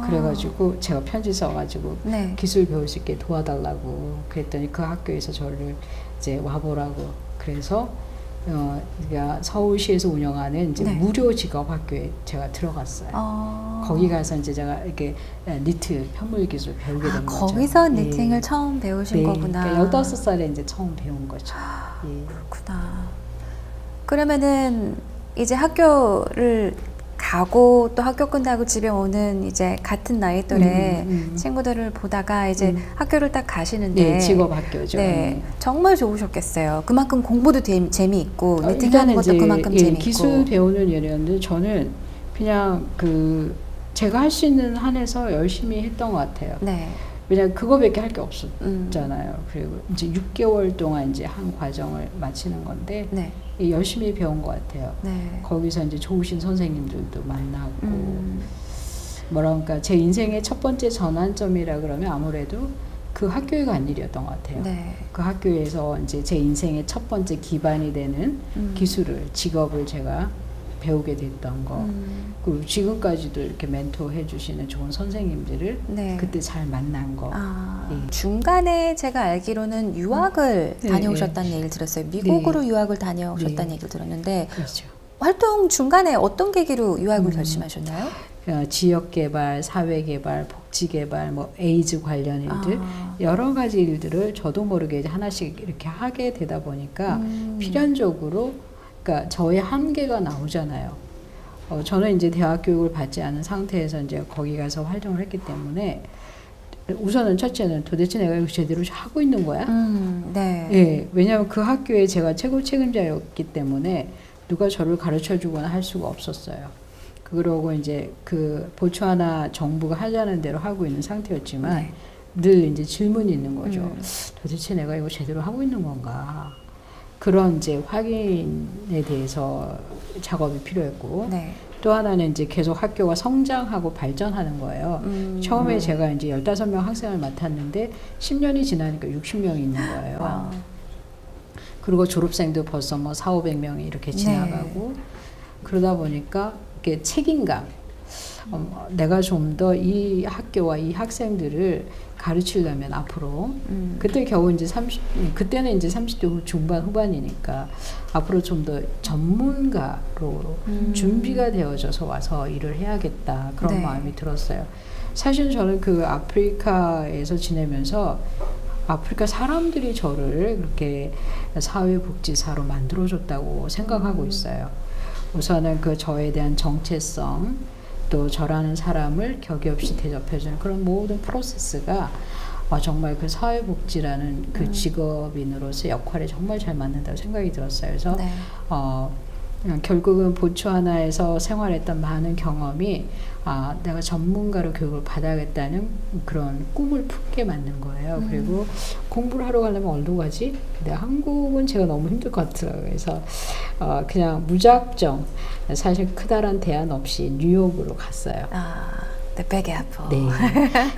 그래가지고 제가 편지 써가지고 기술 배울 수 있게 도와달라고 그랬더니 그 학교에서 저를 이제 와보라고 그래서 그러니까 서울시에서 운영하는 이제 무료 직업학교에 제가 들어갔어요. 거기 가서 이제 제가 이렇게 니트 편물 기술 배우게 된 거죠. 거기서 니팅을 처음 배우신 거구나. 그러니까 15살에 이제 처음 배운 거죠. 그렇구나. 그러면은 이제 학교를 가고 또 학교 끝나고 집에 오는 이제 같은 나이 또래 친구들을 보다가 이제 학교를 딱 가시는데 직업학교죠. 정말 좋으셨겠어요. 그만큼 공부도 재미있고 니팅하는 것도 그만큼 재미있고 기술 배우는 일이었는데 저는 그냥 그 제가 할 수 있는 한에서 열심히 했던 것 같아요. 왜냐면 그거밖에 할 게 없었잖아요. 그리고 이제 6개월 동안 이제 한 과정을 마치는 건데 열심히 배운 것 같아요. 거기서 이제 좋으신 선생님들도 만나고 뭐랄까 제 인생의 첫 번째 전환점이라 그러면 아무래도 그 학교에 간 일이었던 것 같아요. 그 학교에서 이제 제 인생의 첫 번째 기반이 되는 기술을 직업을 제가 배우게 됐던 거 그리고 지금까지도 이렇게 멘토해 주시는 좋은 선생님들을 그때 잘 만난 거 중간에 제가 알기로는 유학을 다녀오셨다는 얘기를 들었어요. 미국으로 유학을 다녀오셨다는 얘기를 들었는데 활동 중간에 어떤 계기로 유학을 결심하셨나요? 지역개발, 사회개발, 복지개발, 뭐 에이즈 관련 일들 여러 가지 일들을 저도 모르게 하나씩 이렇게 하게 되다 보니까 필연적으로 그러니까 저의 한계가 나오잖아요. 저는 이제 대학 교육을 받지 않은 상태에서 이제 거기 가서 활동을 했기 때문에 우선은 첫째는 도대체 내가 이거 제대로 하고 있는 거야? 왜냐하면 그 학교에 제가 최고 책임자였기 때문에 누가 저를 가르쳐 주거나 할 수가 없었어요. 그러고 이제 그 보츠와나 정부가 하자는 대로 하고 있는 상태였지만 늘 이제 질문이 있는 거죠. 도대체 내가 이거 제대로 하고 있는 건가? 그런 이제 확인에 대해서 작업이 필요했고 또 하나는 이제 계속 학교가 성장하고 발전하는 거예요. 처음에 제가 이제 15명 학생을 맡았는데 10년이 지나니까 60명이 있는 거예요. 그리고 졸업생도 벌써 뭐 400~500명이 이렇게 지나가고 그러다 보니까 이렇게 책임감 내가 좀 더 이 학교와 이 학생들을 가르치려면 앞으로 그때 겨우 이제 그때는 이제 30대 중반 후반이니까 앞으로 좀 더 전문가로 준비가 되어져서 와서 일을 해야겠다 그런 마음이 들었어요. 사실 저는 그 아프리카에서 지내면서 아프리카 사람들이 저를 그렇게 사회복지사로 만들어줬다고 생각하고 있어요. 우선은 그 저에 대한 정체성 또 저라는 사람을 격이 없이 대접해주는 그런 모든 프로세스가 정말 그 사회복지라는 그 직업인으로서 역할에 정말 잘 맞는다고 생각이 들었어요. 그래서 결국은 보츠와나에서 생활했던 많은 경험이 내가 전문가로 교육을 받아야겠다는 그런 꿈을 품게 만든 거예요. 그리고 공부를 하러 가려면 어디로 가지? 근데 한국은 제가 너무 힘들 것 같더라고요. 그래서 그냥 무작정 사실 크다란 대안 없이 뉴욕으로 갔어요. The Big Apple. 네.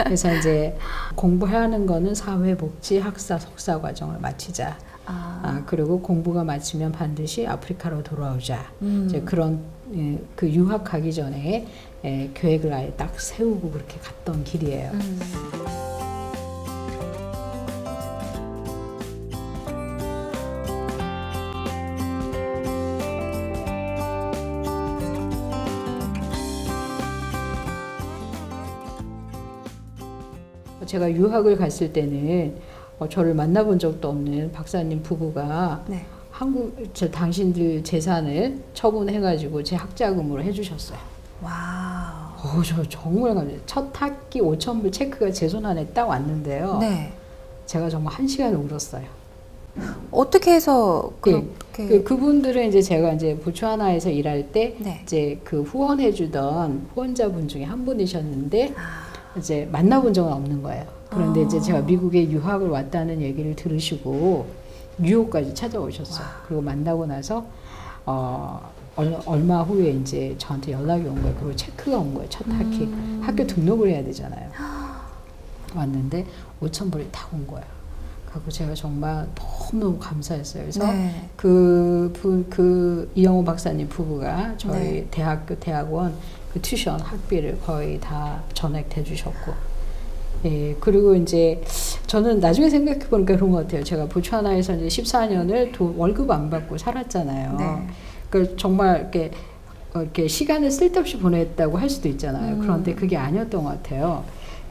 그래서 이제 공부해야 하는 거는 사회복지 학사 석사 과정을 마치자. 그리고 공부가 마치면 반드시 아프리카로 돌아오자. 이제 그런 그 유학 가기 전에 계획을 아예 딱 세우고 그렇게 갔던 길이에요. 제가 유학을 갔을 때는 저를 만나본 적도 없는 박사님 부부가 네. 당신들 재산을 처분해가지고 제 학자금으로 해주셨어요. 와우. 저 정말 감사해요. 첫 학기 5,000불 체크가 제 손 안에 딱 왔는데요. 네. 제가 정말 1시간을 울었어요. 어떻게 해서 그렇게? 그분들은 이제 제가 이제 보츠와나에서 일할 때 네. 이제 그 후원해주던 후원자분 중에 한 분이셨는데 이제 만나본 적은 없는 거예요. 그런데 이제 제가 미국에 유학을 왔다는 얘기를 들으시고 뉴욕까지 찾아오셨어요. 그리고 만나고 나서 얼마 후에 이제 저한테 연락이 온 거예요. 그리고 체크가 온 거예요. 첫 학기 학교 등록을 해야 되잖아요. 왔는데 5,000불이 딱 온 거예요. 그리고 제가 정말 너무너무 감사했어요. 그래서 네. 그 이영호 박사님 부부가 저희 네. 대학원 그 튜션 학비를 거의 다 전액해 주셨고, 예, 그리고 이제 저는 나중에 생각해 보니까 그런 것 같아요. 제가 보츠와나에서 이제 14년을 월급 안 받고 살았잖아요. 네. 그 정말 이렇게 시간을 쓸데없이 보냈다고 할 수도 있잖아요. 그런데 그게 아니었던 것 같아요.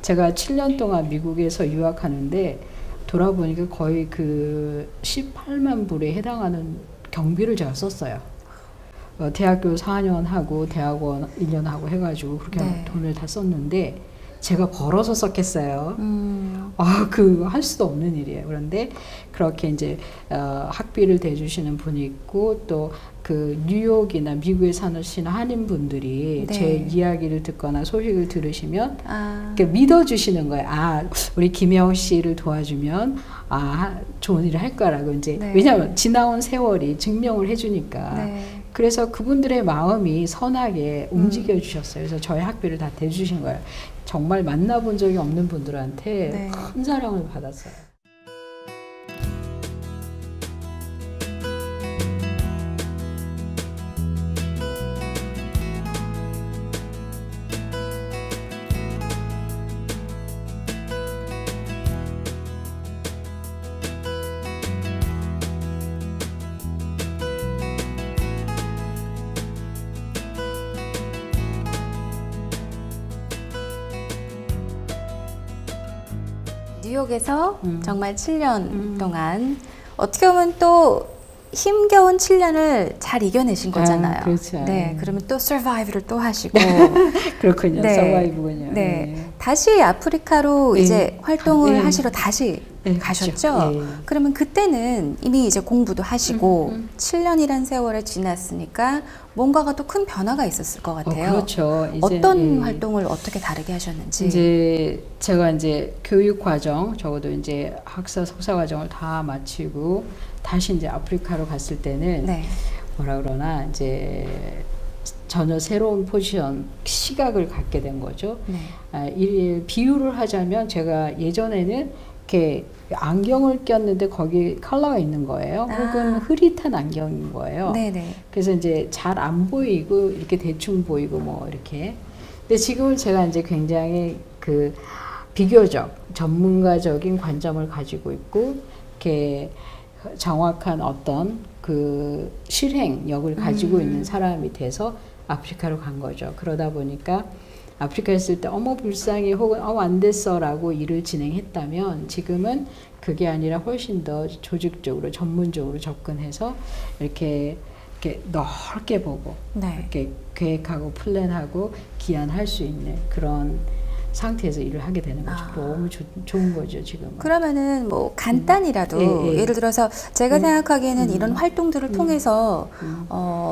제가 7년 동안 미국에서 유학하는데 돌아보니까 거의 그 18만 불에 해당하는 경비를 제가 썼어요. 대학교 4년 하고 대학원 1년 하고 해가지고 그렇게 네. 돈을 다 썼는데 제가 벌어서 썼겠어요. 할 수도 없는 일이에요. 그런데 그렇게 이제 학비를 대주시는 분이 있고 또 그 뉴욕이나 미국에 사시는 한인분들이 네. 제 이야기를 듣거나 소식을 들으시면 이렇게 믿어주시는 거예요. 우리 김혜영 씨를 도와주면 좋은 일을 할 거라고 이제 네. 왜냐하면 지나온 세월이 증명을 해주니까. 네. 그래서 그분들의 마음이 선하게 움직여 주셨어요. 그래서 저희 학비를 다 대주신 거예요. 정말 만나본 적이 없는 분들한테 네. 큰 사랑을 받았어요. 뉴욕에서 정말 7년 동안 어떻게 보면 또 힘겨운 7년을 잘 이겨내신 거잖아요. 그렇죠. 네, 그러면 또 서바이브를 또 하시고 그렇군요. 네, 서바이브군요. 네. 네. 다시 아프리카로 네. 이제 활동을 네. 하시러 다시 네, 가셨죠? 그렇죠. 네. 그러면 그때는 이미 이제 공부도 하시고 7년이란 세월을 지났으니까 뭔가가 또 큰 변화가 있었을 것 같아요. 그렇죠. 이제, 어떤 활동을 어떻게 다르게 하셨는지. 이제 제가 이제 교육 과정, 적어도 이제 학사 석사 과정을 다 마치고 다시 이제 아프리카로 갔을 때는 네. 뭐라 그러나 이제 전혀 새로운 포지션, 시각을 갖게 된 거죠. 네. 비유를 하자면 제가 예전에는 이렇게 안경을 꼈는데 거기 컬러가 있는 거예요. 혹은 흐릿한 안경인 거예요. 네네. 그래서 이제 잘 안 보이고 이렇게 대충 보이고 뭐 이렇게. 근데 지금은 제가 이제 굉장히 그 비교적 전문가적인 관점을 가지고 있고 이렇게 정확한 어떤 그 실행력을 가지고 있는 사람이 돼서 아프리카로 간 거죠. 그러다 보니까 아프리카에 있을 때 어머 불쌍해 혹은 안 됐어 라고 일을 진행했다면 지금은 그게 아니라 훨씬 더 조직적으로 전문적으로 접근해서 이렇게 넓게 보고 네. 이렇게 계획하고 플랜하고 기한할 수 있는 그런 상태에서 일을 하게 되는 거죠. 너무 좋은 거죠, 지금은. 그러면은 뭐 간단히라도 예를 들어서 제가 생각하기에는 이런 활동들을 통해서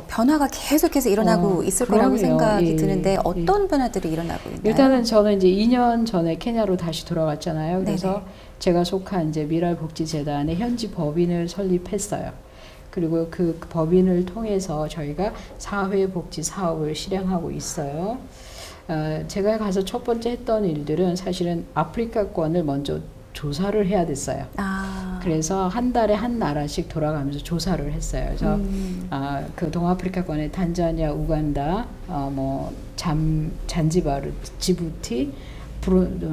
변화가 계속해서 일어나고 있을 거라고 생각이 드는데 어떤 변화들이 일어나고 있나요? 일단은 저는 이제 2년 전에 케냐로 다시 돌아왔잖아요. 그래서 제가 속한 이제 미랄복지재단의 현지 법인을 설립했어요. 그리고 그 법인을 통해서 저희가 사회복지 사업을 실행하고 있어요. 제가 가서 첫 번째 했던 일들은 사실은 아프리카권을 먼저 조사를 해야 됐어요. 그래서 한 달에 한 나라씩 돌아가면서 조사를 했어요. 그래서 그 동아프리카권의 탄자니아, 우간다, 뭐 잔지바르, 지부티,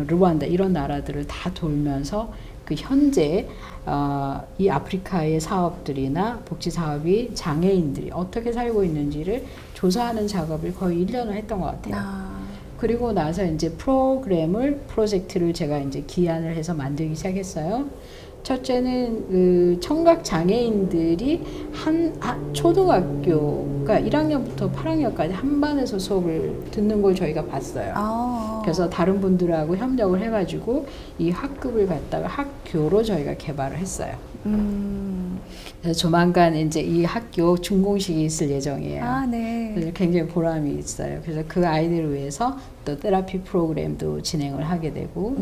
르완다 이런 나라들을 다 돌면서 그 현재 이 아프리카의 사업들이나 복지 사업이 장애인들이 어떻게 살고 있는지를 조사하는 작업을 거의 1년을 했던 것 같아요. 그리고 나서 이제 프로젝트를 제가 이제 기한을 해서 만들기 시작했어요. 첫째는 그 청각 장애인들이 초등학교, 그러니까 1학년부터 8학년까지 한 반에서 수업을 듣는 걸 저희가 봤어요. 그래서 다른 분들하고 협력을 해가지고 이 학급을 갖다가 학교로 저희가 개발을 했어요. 그래서 조만간 이제 이 학교 준공식이 있을 예정이에요. 그래서 굉장히 보람이 있어요. 그래서 그 아이들을 위해서 또 테라피 프로그램도 진행을 하게 되고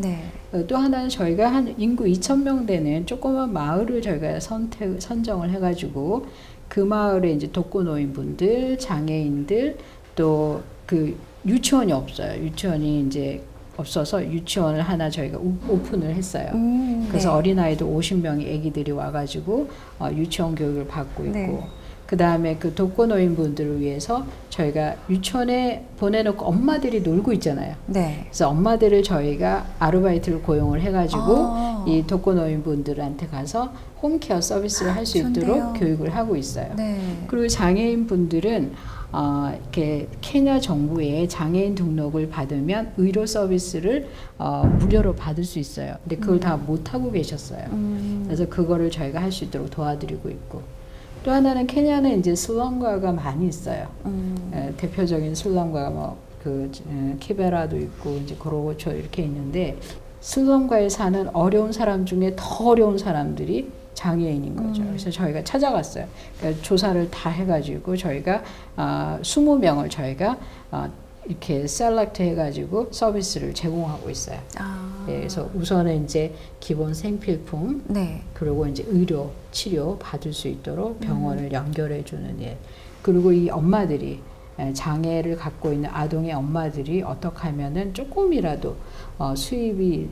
또 하나는 저희가 한 인구 2,000명 되는 조그만 마을을 저희가 선정을 해가지고 그 마을에 이제 독거노인분들, 장애인들 또 그 유치원이 없어요. 유치원이 이제 없어서 유치원을 하나 저희가 오픈을 했어요. 그래서 어린아이도 50명의 아기들이 와가지고 유치원 교육을 받고 있고 그 다음에 그 독거노인분들을 위해서 저희가 유치원에 보내놓고 엄마들이 놀고 있잖아요. 그래서 엄마들을 저희가 아르바이트를 고용을 해가지고 이 독거노인분들한테 가서 홈케어 서비스를 할 수 있도록 교육을 하고 있어요. 그리고 장애인분들은 이렇게 케냐 정부의 장애인 등록을 받으면 의료 서비스를 무료로 받을 수 있어요. 근데 그걸 다 못하고 계셨어요. 그래서 그거를 저희가 할 수 있도록 도와드리고 있고 또 하나는 케냐는 이제 슬럼가가 많이 있어요. 대표적인 슬럼가가 뭐 키베라도 있고 이제 고로고초 이렇게 있는데 슬럼가에 사는 어려운 사람 중에 더 어려운 사람들이 장애인인 거죠. 그래서 저희가 찾아갔어요. 그러니까 조사를 다 해가지고 저희가 20명을 저희가 이렇게 셀렉트 해가지고 서비스를 제공하고 있어요. 그래서 우선은 이제 기본 생필품, 그리고 이제 의료 치료 받을 수 있도록 병원을 연결해주는 일. 그리고 이 엄마들이 장애를 갖고 있는 아동의 엄마들이 어떻게 하면은 조금이라도 수입이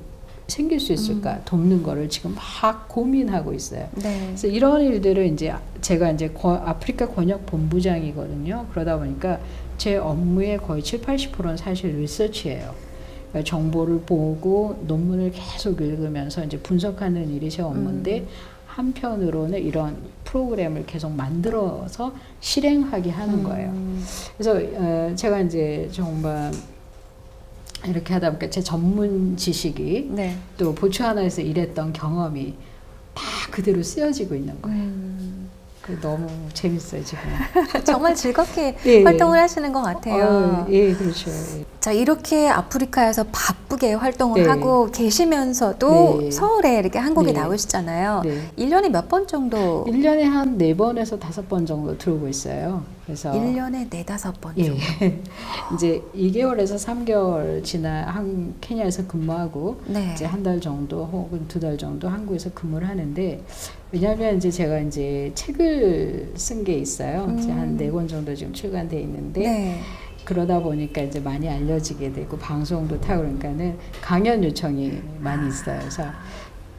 생길 수 있을까 돕는 거를 지금 막 고민하고 있어요. 그래서 이런 일들을 이제 제가 이제 아프리카 권역 본부장이거든요. 그러다 보니까 제 업무의 거의 70~80%는 사실 리서치예요. 그러니까 정보를 보고 논문을 계속 읽으면서 이제 분석하는 일이 제 업무인데 한편으로는 이런 프로그램을 계속 만들어서 실행하게 하는 거예요. 그래서 제가 이제 정말 이렇게 하다 보니까 제 전문 지식이 또 보츠와나에서 일했던 경험이 다 그대로 쓰여지고 있는 거예요. 너무 재밌어요, 지금. 정말 즐겁게 활동을 하시는 것 같아요. 그렇죠. 자, 이렇게 아프리카에서 바쁘게 활동을 하고 계시면서도 서울에 이렇게 한국에 나오시잖아요. 1년에 몇 번 정도? 1년에 한 4번에서 5번 정도 들어오고 있어요. 그래서 1년에 4~5번 정도. 이제 2개월에서 3개월 지나 케냐에서 근무하고 이제 한 달 정도 혹은 2달 정도 한국에서 근무를 하는데 왜냐하면 이제 제가 이제 책을 쓴 게 있어요. 이제 한 4권 정도 지금 출간돼 있는데 그러다 보니까 이제 많이 알려지게 되고 방송도 타고 그러니까는 강연 요청이 많이 있어요. 그래서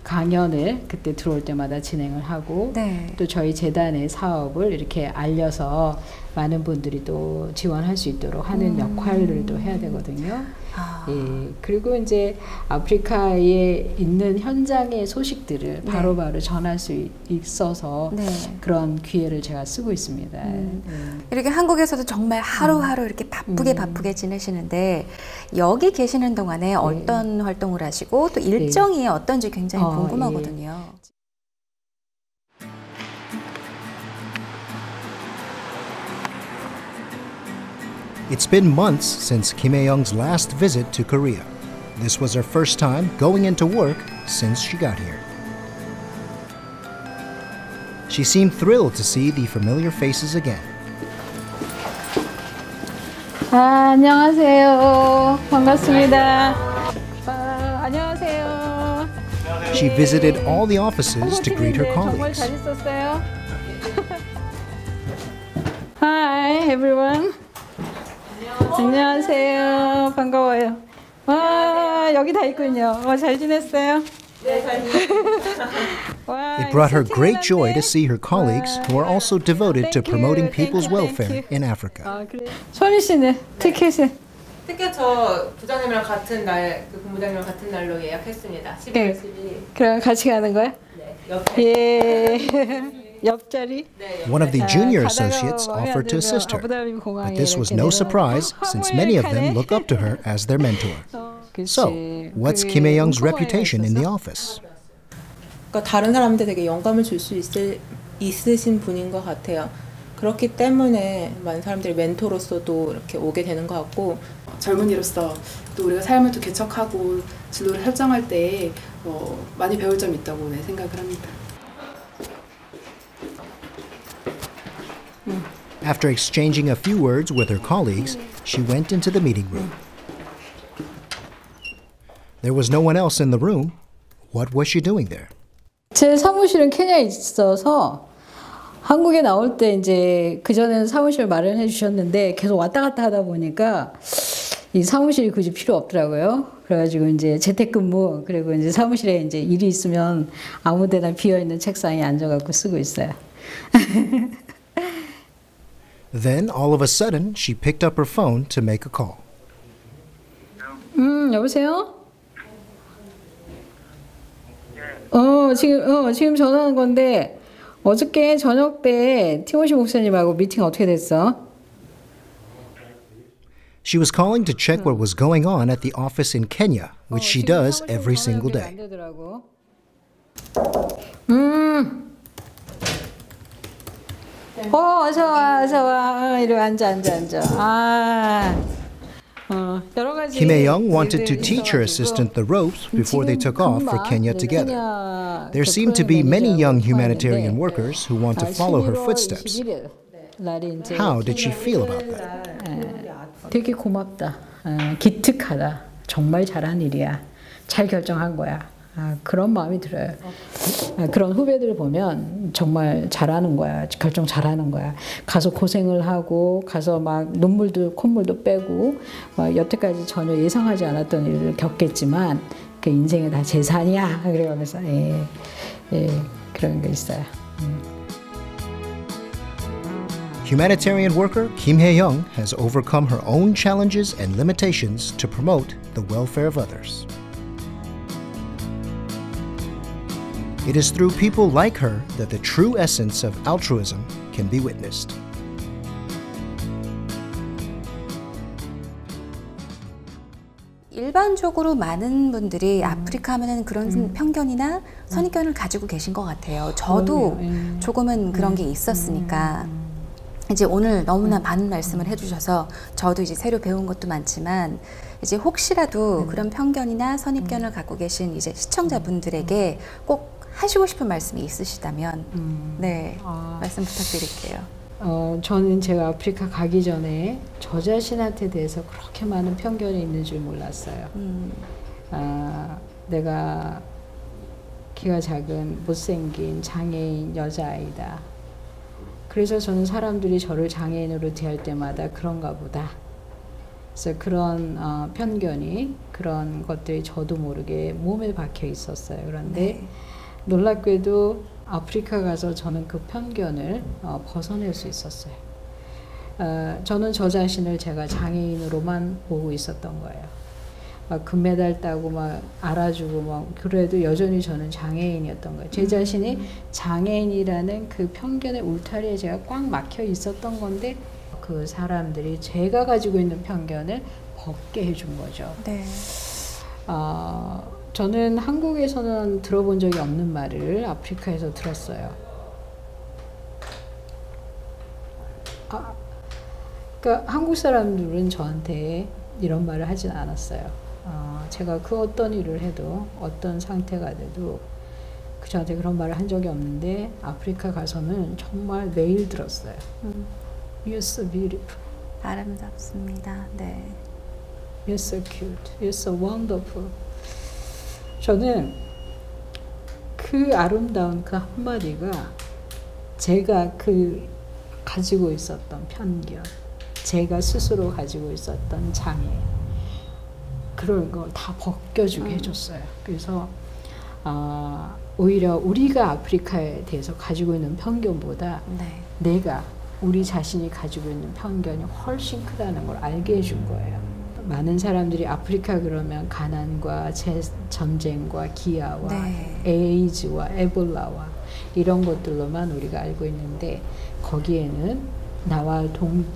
강연을 그때 들어올 때마다 진행을 하고 또 저희 재단의 사업을 이렇게 알려서 많은 분들이 또 지원할 수 있도록 하는 역할을 또 해야 되거든요. 그리고 이제 아프리카에 있는 현장의 소식들을 바로바로 전할 수 있어서 그런 기회를 제가 쓰고 있습니다. 이렇게 한국에서도 정말 하루하루 이렇게 바쁘게 지내시는데 여기 계시는 동안에 어떤 활동을 하시고 또 일정이 어떤지 굉장히 궁금하거든요. It's been months since Kim Hae-young's last visit to Korea. This was her first time going into work since she got here. She seemed thrilled to see the familiar faces again. 안녕하세요. 반갑습니다. 안녕하세요. She visited all the offices to greet her colleagues. 정말 잘 있었어요. Hi everyone. 안녕하세요. 반가워요. 와, 여기 다 있군요. 잘 지냈어요? It brought her great joy to see her colleagues who are also devoted to promoting people's welfare in Africa. 소니 씨는 티켓은? 티켓 저 부장님이랑 같은 날, 그 본부장님이랑 같은 날로 예약했습니다. 12월 12일. 그럼 같이 가는 거야? 네, 옆에. 옆자리? One of the junior associates offered to assist her, but this was no surprise since many of them look up to her as their mentor. So, what's Kim Hae-young's reputation in the office? 그러니까 다른 사람한테 되게 영감을 줄 수 있으신 분인 것 같아요. 그렇기 때문에 많은 사람들이 멘토로서도 이렇게 오게 되는 것 같고, 젊은이로서 또 우리가 삶을 또 개척하고 진로를 설정할 때 많이 배울 점이 있다고 생각을 합니다. After exchanging a few words with her colleagues, she went into the meeting room. There was no one else in the room. What was she doing there? 제 사무실은 케냐에 있어서 한국에 나올 때 이제 그전에는 사무실 마련해 주셨는데 계속 왔다 갔다 하다 보니까 이 사무실이 굳이 필요 없더라고요. 그래가지고 이제 재택근무, 그리고 이제 사무실에 이제 일이 있으면 아무 데나 비어 있는 책상에 앉아갖고 쓰고 있어요. Then, all of a sudden, she picked up her phone to make a call. 여보세요? 지금 전화하는 건데 어저께 저녁 때 티모시 목사님하고 미팅 어떻게 됐어? She was calling to check what was going on at the office in Kenya, which she does every single day. 어서 와. 이리 앉아. Kim Hae-young wanted to teach her assistant the ropes before they took off for Kenya together. There seem to be many young humanitarian workers who want to follow her footsteps. How did she feel about that? 되게 고맙다. 기특하다. 정말 잘한 일이야. 잘 결정한 거야. 그런 마음이 들어요. 그런 후배들 보면 정말 잘하는 거야. 결정 잘하는 거야. 가서 고생을 하고 가서 막 눈물도 콧물도 빼고 막 여태까지 전혀 예상하지 않았던 일을 겪겠지만 그 인생의 다 재산이야. 그러면서 그런 게 있어요. Humanitarian worker Kim Hae-young has overcome her own challenges and limitations to promote the welfare of others. It is through people like her that the true essence of altruism can be witnessed. 일반적으로 많은 분들이 아프리카 하면은 그런 편견이나 선입견을 가지고 계신 것 같아요. 저도 조금은 그런 게 있었으니까 이제 오늘 너무나 많은 말씀을 해주셔서 저도 이제 새로 배운 것도 많지만 이제 혹시라도 그런 편견이나 선입견을 갖고 계신 이제 시청자분들에게 꼭 하시고 싶은 말씀이 있으시다면 말씀 부탁드릴게요. 저는 제가 아프리카 가기 전에 저 자신한테 대해서 그렇게 많은 편견이 있는 줄 몰랐어요. 내가 키가 작은 못생긴 장애인 여자아이다. 그래서 저는 사람들이 저를 장애인으로 대할 때마다 그런가 보다. 그래서 그런 편견이, 그런 것들이 저도 모르게 몸에 박혀 있었어요. 그런데 놀랍게도 아프리카 가서 저는 그 편견을 벗어낼 수 있었어요. 저는 저 자신을 제가 장애인으로만 보고 있었던 거예요. 막 금메달 따고 막 알아주고 막 그래도 여전히 저는 장애인이었던 거예요. 제 자신이 장애인이라는 그 편견의 울타리에 제가 꽉 막혀 있었던 건데 그 사람들이 제가 가지고 있는 편견을 벗게 해준 거죠. 네. 저는 한국에서는 들어본 적이 없는 말을 아프리카에서 들었어요. 그러니까 한국 사람들은 저한테 이런 말을 하진 않았어요. 제가 그 어떤 일을 해도 어떤 상태가 돼도 저한테 그런 말을 한 적이 없는데 아프리카 가서는 정말 매일 들었어요. You're so beautiful. 아름답습니다. 네. You're so cute. You're so wonderful. 저는 그 아름다운 그 한마디가 제가 가지고 있었던 편견, 제가 스스로 가지고 있었던 장애, 그런 걸 다 벗겨주게 해줬어요. 그래서 오히려 우리가 아프리카에 대해서 가지고 있는 편견보다 내가 우리 자신이 가지고 있는 편견이 훨씬 크다는 걸 알게 해준 거예요. 많은 사람들이 아프리카 그러면 가난과 전쟁과 기아와 에이즈와 에볼라와 이런 것들로만 우리가 알고 있는데 거기에는 나와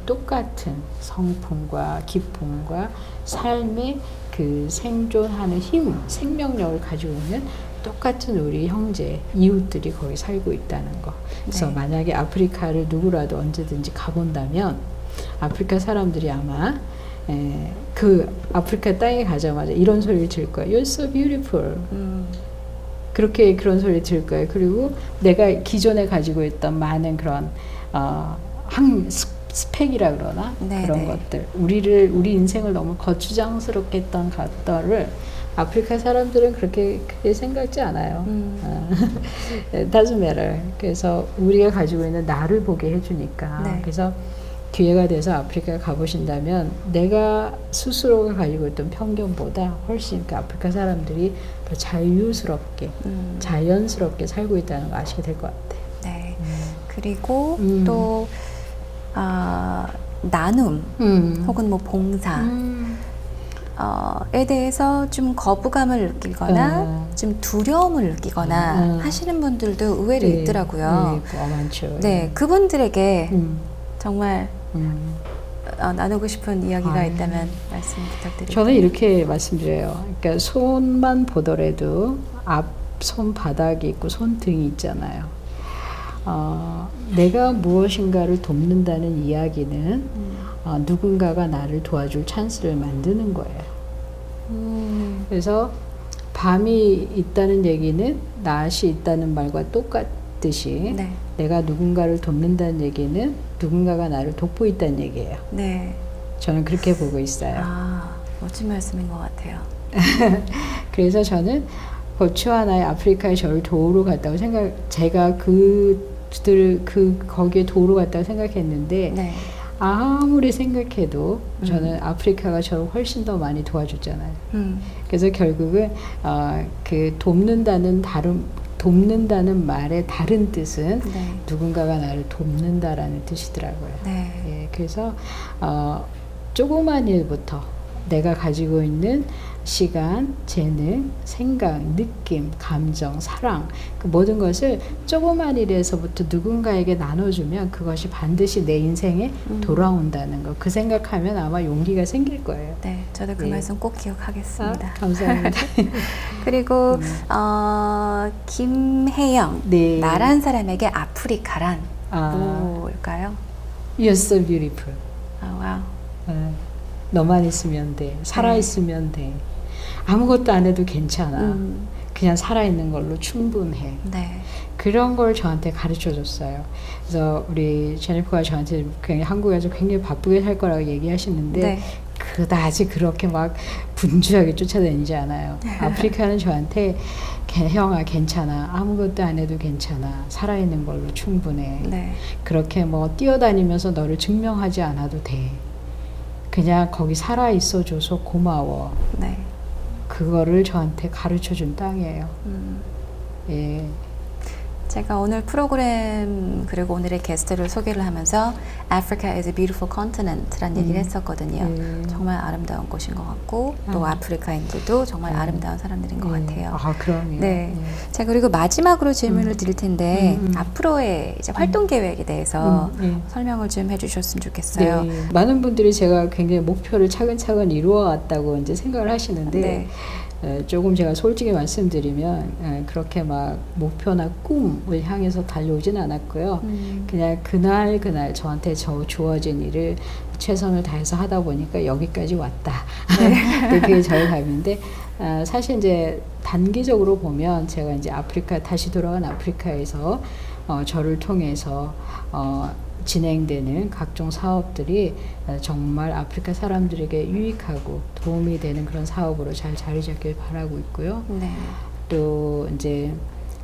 똑같은 성품과 기쁨과 삶의 그 생존하는 힘, 생명력을 가지고 있는 똑같은 우리 형제, 이웃들이 거기 살고 있다는 거. 그래서 만약에 아프리카를 누구라도 언제든지 가본다면 아프리카 사람들이 아마 그 아프리카 땅에 가자마자 이런 소리를 들을 거예요. You're so beautiful. 그런 소리를 들을 거예요. 그리고 내가 기존에 가지고 있던 많은 그런 스펙이라 그러나 그런 것들, 우리 인생을 너무 거추장스럽게 했던 것들을 아프리카 사람들은 그렇게 생각지 않아요. Doesn't matter. 그래서 우리가 가지고 있는 나를 보게 해주니까. 그래서 기회가 돼서 아프리카 가보신다면 내가 스스로가 가지고 있던 편견보다 훨씬 그 아프리카 사람들이 더 자유스럽게, 자연스럽게 살고 있다는 거 아시게 될 것 같아요. 네. 그리고 또 나눔 혹은 뭐 봉사 에 대해서 좀 거부감을 느끼거나 좀 두려움을 느끼거나 하시는 분들도 의외로 있더라고요. 많죠. 네, 그분들에게 정말 나누고 싶은 이야기가 있다면 말씀 부탁드립니다. 저는 이렇게 말씀드려요. 그러니까 손만 보더라도 앞 손바닥이 있고 손등이 있잖아요. 내가 무엇인가를 돕는다는 이야기는 누군가가 나를 도와줄 찬스를 만드는 거예요. 그래서 밤이 있다는 얘기는 낮이 있다는 말과 똑같듯이 내가 누군가를 돕는다는 얘기는 누군가가 나를 돕고 있다는 얘기예요. 저는 그렇게 보고 있어요. 멋진 말씀인 것 같아요. 그래서 저는 보츠와나의 아프리카에 저를 도우러 갔다고 제가 거기에 도우러 갔다고 생각했는데 아무리 생각해도 저는 아프리카가 저를 훨씬 더 많이 도와줬잖아요. 그래서 결국은 그 돕는다는 말의 다른 뜻은 누군가가 나를 돕는다라는 뜻이더라고요. 예, 그래서 조그만 일부터 내가 가지고 있는 시간, 재능, 생각, 느낌, 감정, 사랑 그 모든 것을 조그만 일에서부터 누군가에게 나눠주면 그것이 반드시 내 인생에 돌아온다는 거. 그 생각하면 아마 용기가 생길 거예요. 네, 저도 그 말씀 꼭 기억하겠습니다. 감사합니다. 그리고 김혜영, 나란 사람에게 아프리카란 뭘까요? You're so beautiful. 와우. 너만 있으면 돼. 살아있으면 돼. 아무것도 안 해도 괜찮아. 그냥 살아있는 걸로 충분해. 그런 걸 저한테 가르쳐 줬어요. 그래서 우리 제니퍼가 저한테 한국에서 굉장히 바쁘게 살 거라고 얘기하시는데 그다지 그렇게 막 분주하게 쫓아다니지 않아요. 아프리카는 저한테 형아 괜찮아. 아무것도 안 해도 괜찮아. 살아있는 걸로 충분해. 그렇게 뭐 뛰어다니면서 너를 증명하지 않아도 돼. 그냥 거기 살아 있어줘서 고마워. 그거를 저한테 가르쳐준 땅이에요. 예. 제가 오늘 프로그램 그리고 오늘의 게스트를 소개를 하면서 Africa is a beautiful continent라는 얘기를 했었거든요. 정말 아름다운 곳인 것 같고 또 아프리카인들도 정말 아름다운 사람들인 것 같아요. 그럼요. 자, 그리고 마지막으로 질문을 드릴 텐데 앞으로의 이제 활동 계획에 대해서 설명을 좀 해주셨으면 좋겠어요. 많은 분들이 제가 굉장히 목표를 차근차근 이루어왔다고 이제 생각을 하시는데 조금 제가 솔직히 말씀드리면 그렇게 막 목표나 꿈을 향해서 달려오진 않았고요. 그냥 그날 저한테 주어진 일을 최선을 다해서 하다 보니까 여기까지 왔다. 네. 그게 저의 답인데 사실 이제 단기적으로 보면 제가 이제 다시 돌아간 아프리카에서 저를 통해서 진행되는 각종 사업들이 정말 아프리카 사람들에게 유익하고 도움이 되는 그런 사업으로 잘 자리 잡길 바라고 있고요. 네. 또 이제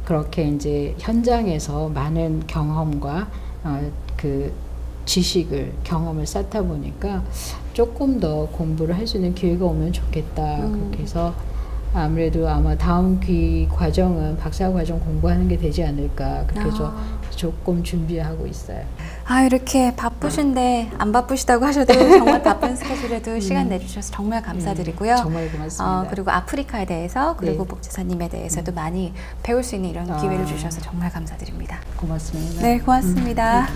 그렇게 이제 현장에서 많은 경험과 그 지식을 경험을 쌓다 보니까 조금 더 공부를 할 수 있는 기회가 오면 좋겠다. 그렇게 해서 아무래도 아마 다음 과정은 박사 과정 공부하는 게 되지 않을까 그렇게 해서 조금 준비하고 있어요. 이렇게 바쁘신데 안 바쁘시다고 하셔도 정말 바쁜 스케줄에도 시간 내주셔서 정말 감사드리고요. 정말 고맙습니다. 그리고 아프리카에 대해서 그리고 목지사님에 대해서도 많이 배울 수 있는 이런 기회를 주셔서 정말 감사드립니다. 고맙습니다. 네, 고맙습니다.